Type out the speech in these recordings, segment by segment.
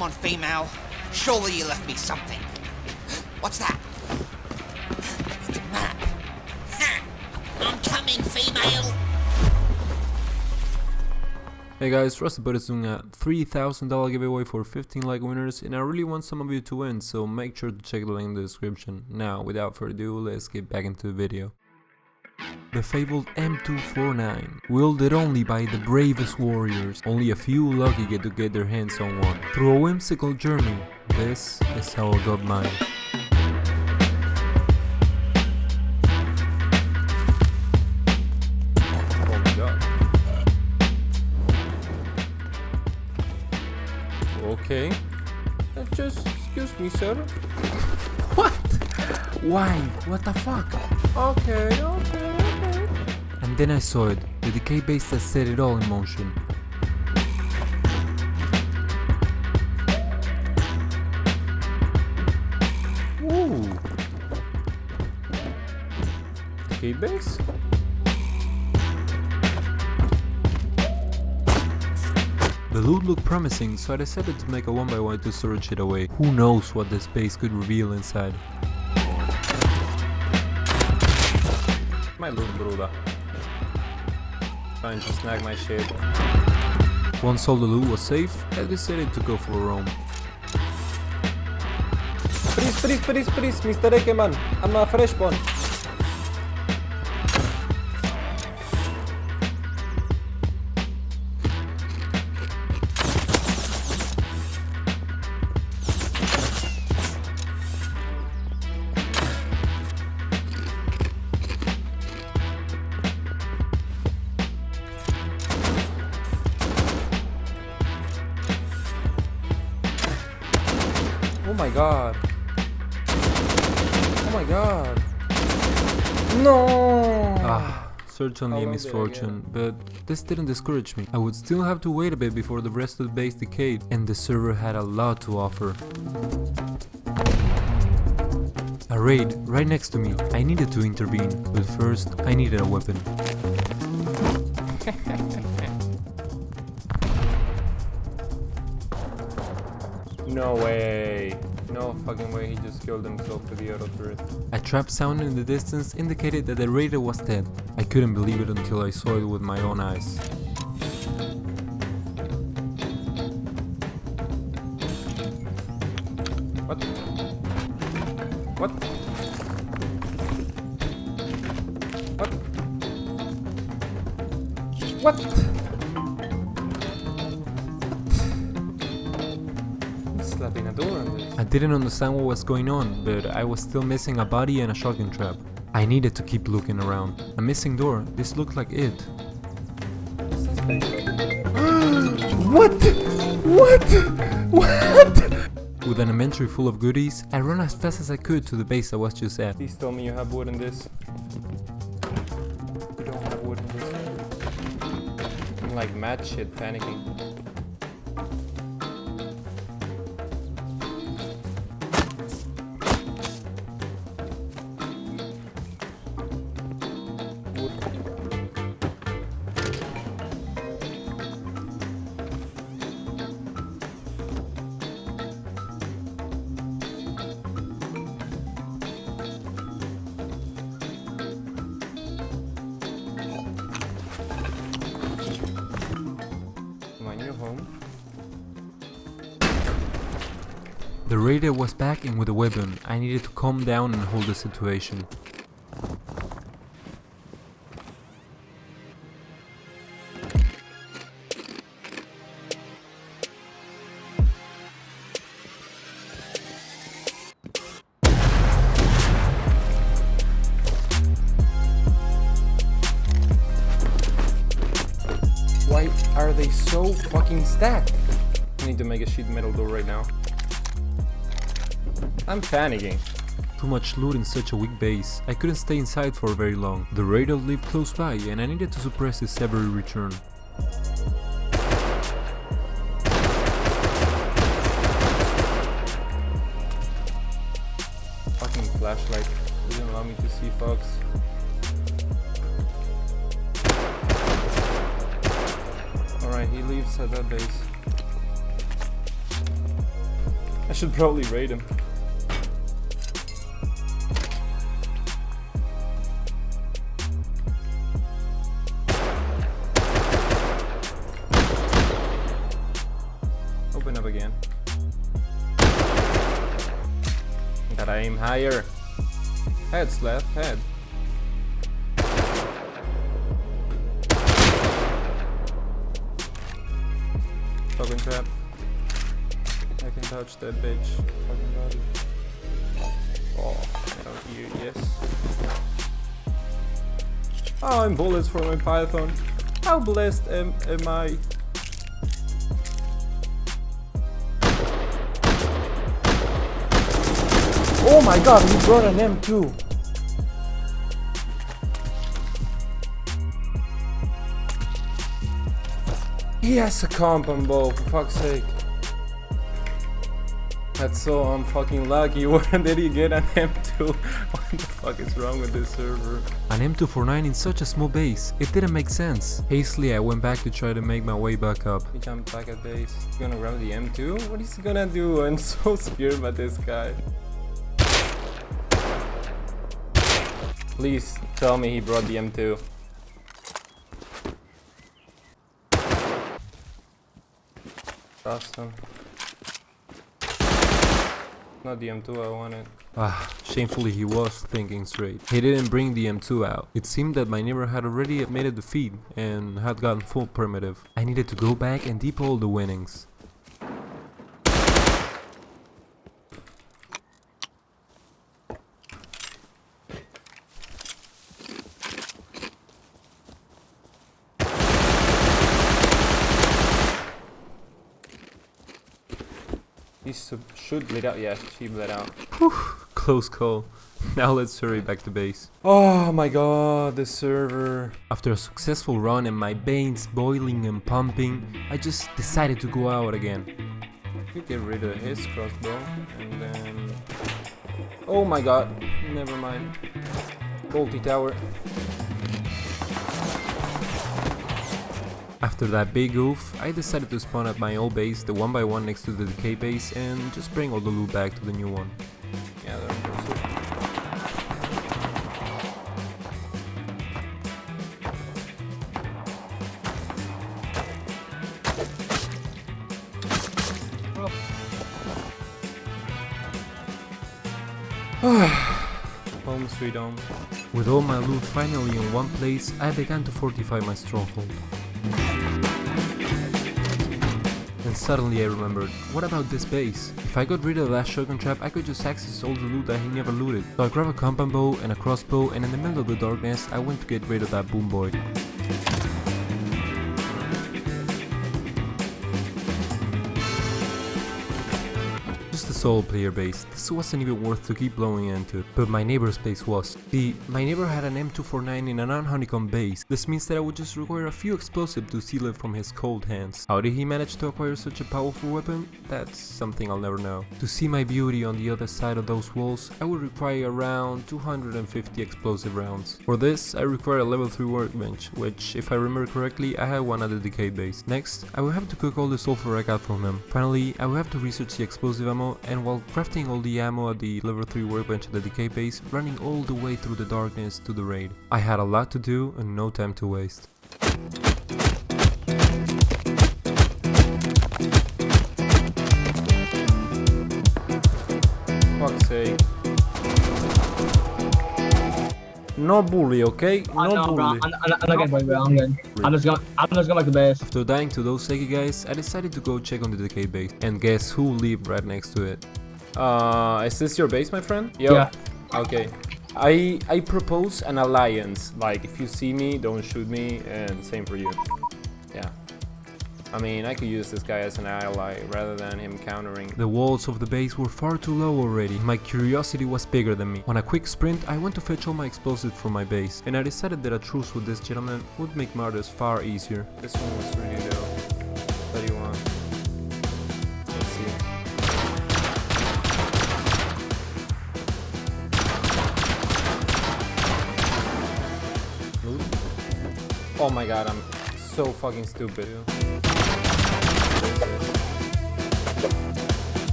Come on, female. Surely you left me something. What's that? The map. I'm coming, female. Hey guys, ZOTAC is doing a $3,000 giveaway for 15 like winners, and I really want some of you to win, so make sure to check the link in the description. Now, without further ado, let's get back into the video. The fabled M249, wielded only by the bravest warriors. Only a few lucky get to get their hands on one. Through a whimsical journey, this is how I got mine. Oh my god. Okay. Just excuse me, sir. What? Why? What the fuck? Okay. And then I saw it. The decay base that set it all in motion. Ooh. Decay base? The loot looked promising, so I decided to make a 1x1 to search it away. Who knows what this base could reveal inside. My little brother. Trying to snag my shit. Once all the loot was safe, I decided to go for a roam. Please, Mr. Ekeman. I'm a fresh one. Oh my god. Oh my god. No! Certainly a misfortune, but this didn't discourage me. I would still have to wait a bit before the rest of the base decayed, and the server had a lot to offer. A raid right next to me. I needed to intervene, but first I needed a weapon. No way. No fucking way, he just killed himself with the auto turret. A trap sound in the distance indicated that the raider was dead. I couldn't believe it until I saw it with my own eyes. What? What? What? What? Slapping a door on this. I didn't understand what was going on, but I was still missing a body and a shotgun trap. I needed to keep looking around. A missing door. This looked like it. What? What? What? With an inventory full of goodies, I ran as fast as I could to the base I was just at. Please tell me you have wood in this. You don't have wood in this. I'm like mad shit panicking. The raider was back and with a weapon. I needed to calm down and hold the situation. Why are they so fucking stacked? I need to make a sheet metal door right now. I'm panicking. Too much loot in such a weak base. I couldn't stay inside for very long. The raider lived close by and I needed to suppress his every return. Fucking flashlight. Doesn't allow me to see fox. Alright, he leaves at that base. I should probably raid him. Open up again. Gotta aim higher. Head slap, head. Fucking trap. I can touch that bitch. Fucking body. Oh, out here, yes. Oh, I'm bullets for my python. How blessed am I? Oh my god, he brought an M2. He has a compound bow, for fuck's sake. That's so unfucking lucky. Where did he get an M2? What the fuck is wrong with this server? An M249 in such a small base. It didn't make sense. Hastily, I went back to try to make my way back up. He jumped back at base. He's gonna grab the M2? What is he gonna do? I'm so scared by this guy. Please tell me he brought the M2. Trust him. Not the M2 I wanted. Shamefully he was thinking straight. He didn't bring the M2 out. It seemed that my neighbor had already admitted defeat and had gotten full primitive. I needed to go back and depot all the winnings. He should bleed out. Yeah, she bled out. Whew, close call. Now let's hurry back to base. Oh my god, this server. After a successful run and my veins boiling and pumping, I just decided to go out again. We get rid of his crossbow and then... Oh my god, never mind. Bolty tower. After that big oof, I decided to spawn at my old base, the 1x1 next to the decay base, and just bring all the loot back to the new one. Yeah, that's Home sweet home. With all my loot finally in one place, I began to fortify my stronghold. And suddenly I remembered, what about this base? If I got rid of that shotgun trap, I could just access all the loot that he never looted. So I grabbed a compound bow and a crossbow, and in the middle of the darkness, I went to get rid of that boom boy. Just a solo player base. This wasn't even worth to keep blowing into, but my neighbor's base was. See, my neighbor had an M249 in a non-honeycomb base. This means that I would just require a few explosives to seal it from his cold hands. How did he manage to acquire such a powerful weapon? That's something I'll never know. To see my beauty on the other side of those walls, I would require around 250 explosive rounds. For this, I require a level 3 workbench, which, if I remember correctly, I had one at the decay base. Next, I will have to cook all the sulfur I got from him. Finally, I will have to research the explosive ammo, and while crafting all the ammo at the level 3 workbench at the decay base, running all the way through the darkness to the raid. I had a lot to do and no time to waste. Fuck's sake. No bully, okay? No bully. I'm not getting bullied, bro. I'm good. I'm just going back to base. After dying to those Seki guys, I decided to go check on the decay base. And guess who lived right next to it? Is this your base, my friend? Yo. Yeah. Okay. I propose an alliance. Like, if you see me, don't shoot me, and same for you. Yeah. I mean, I could use this guy as an ally rather than him countering. The walls of the base were far too low already. My curiosity was bigger than me. On a quick sprint, I went to fetch all my explosives from my base, and I decided that a truce with this gentleman would make matters far easier. This one was really low. 31. Let's see. Oh my god, I'm so fucking stupid.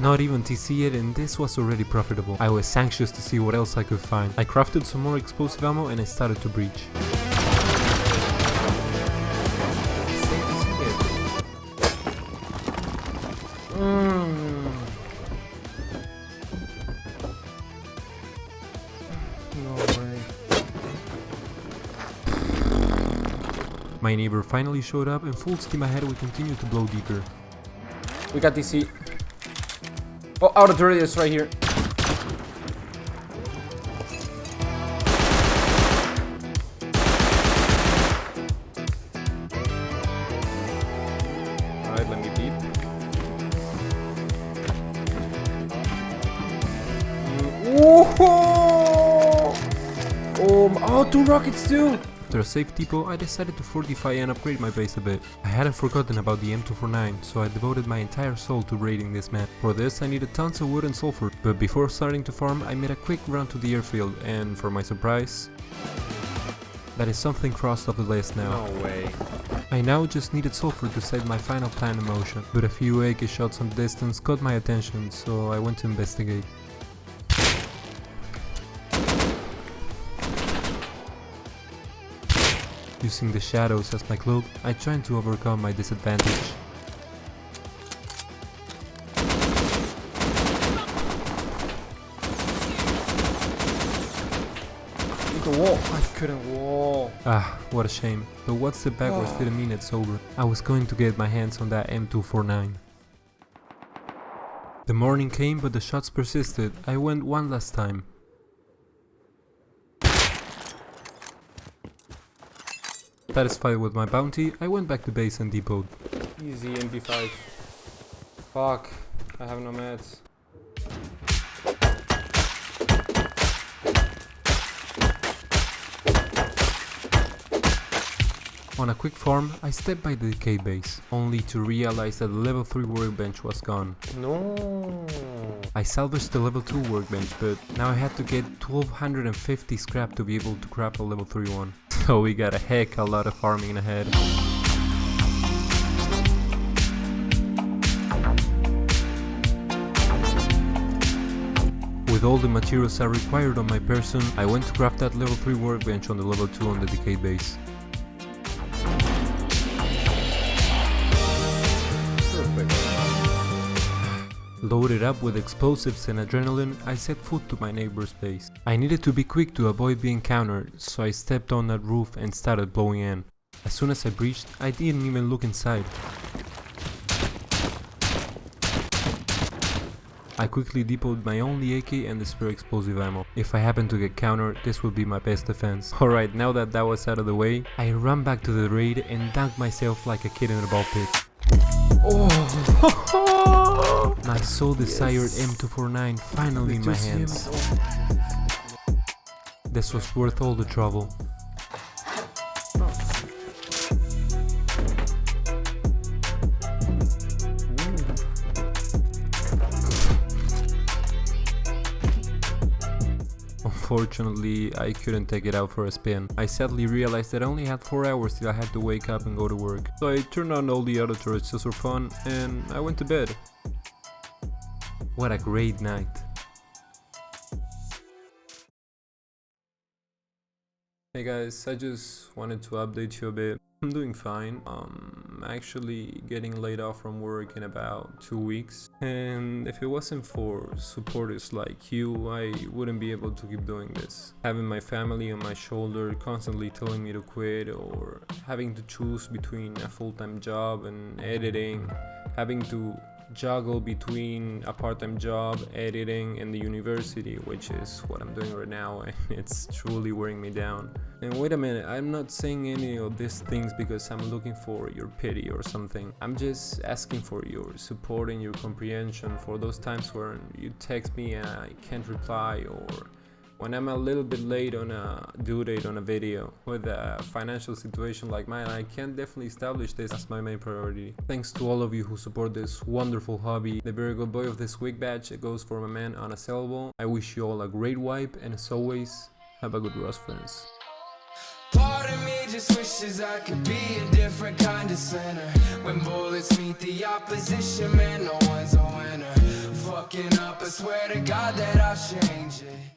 Not even TC yet, and this was already profitable. I was anxious to see what else I could find. I crafted some more explosive ammo and I started to breach. My neighbor finally showed up, and full steam ahead we continued to blow deeper. We got DC. Oh, auto turret is right here. Alright, let me peep. Oh, 2 rockets too! After a safe depot, I decided to fortify and upgrade my base a bit. I hadn't forgotten about the M249, so I devoted my entire soul to raiding this map. For this I needed tons of wood and sulfur, but before starting to farm I made a quick run to the airfield, and for my surprise, that is something crossed off the list now. No way. I now just needed sulfur to set my final plan in motion, but a few AK shots on the distance caught my attention, so I went to investigate. Using the shadows as my cloak, I tried to overcome my disadvantage. The wall. I couldn't wall. Ah, what a shame. But what's the backwards didn't mean it's over. I was going to get my hands on that M249. The morning came, but the shots persisted. I went one last time. Satisfied with my bounty, I went back to base and depoted. Easy MP5. Fuck. I have no meds. On a quick farm, I stepped by the decayed base, only to realize that the level 3 workbench was gone. No. I salvaged the level 2 workbench, but now I had to get 1250 scrap to be able to craft a level 3 one. So we got a heck a lot of farming ahead. With all the materials I required on my person, I went to craft that level 3 workbench on the level 2 on the decayed base. Loaded up with explosives and adrenaline, I set foot to my neighbor's base. I needed to be quick to avoid being countered, so I stepped on that roof and started blowing in. As soon as I breached, I didn't even look inside. I quickly depoted my only AK and the spare explosive ammo. If I happen to get countered, this would be my best defense. Alright, now that that was out of the way, I ran back to the raid and dunked myself like a kid in a ball pit. Oh! My so desired M249 finally in my hands. This was worth all the trouble. Unfortunately, I couldn't take it out for a spin. I sadly realized that I only had 4 hours till I had to wake up and go to work. So I turned on all the other turrets just for fun and I went to bed. What a great night. Hey guys, I just wanted to update you a bit. I'm doing fine. I'm actually getting laid off from work in about 2 weeks. And if it wasn't for supporters like you, I wouldn't be able to keep doing this. Having my family on my shoulder constantly telling me to quit, or having to choose between a full-time job and editing, having to juggle between a part-time job, editing, and the university, which is what I'm doing right now, and it's truly wearing me down. And wait a minute, I'm not saying any of these things because I'm looking for your pity or something. I'm just asking for your support and your comprehension for those times when you text me and I can't reply, or when I'm a little bit late on a due date on a video. With a financial situation like mine, I can definitely establish this as my main priority. Thanks to all of you who support this wonderful hobby. The very good boy of this week badge goes for my man Unassailable. I wish you all a great wipe, and as always, have a good Rust, friends. Part of me just wishes I could be a different kind of sinner. When bullets meet the opposition, man, no one's a winner. Fuck swear to God that I'll change it.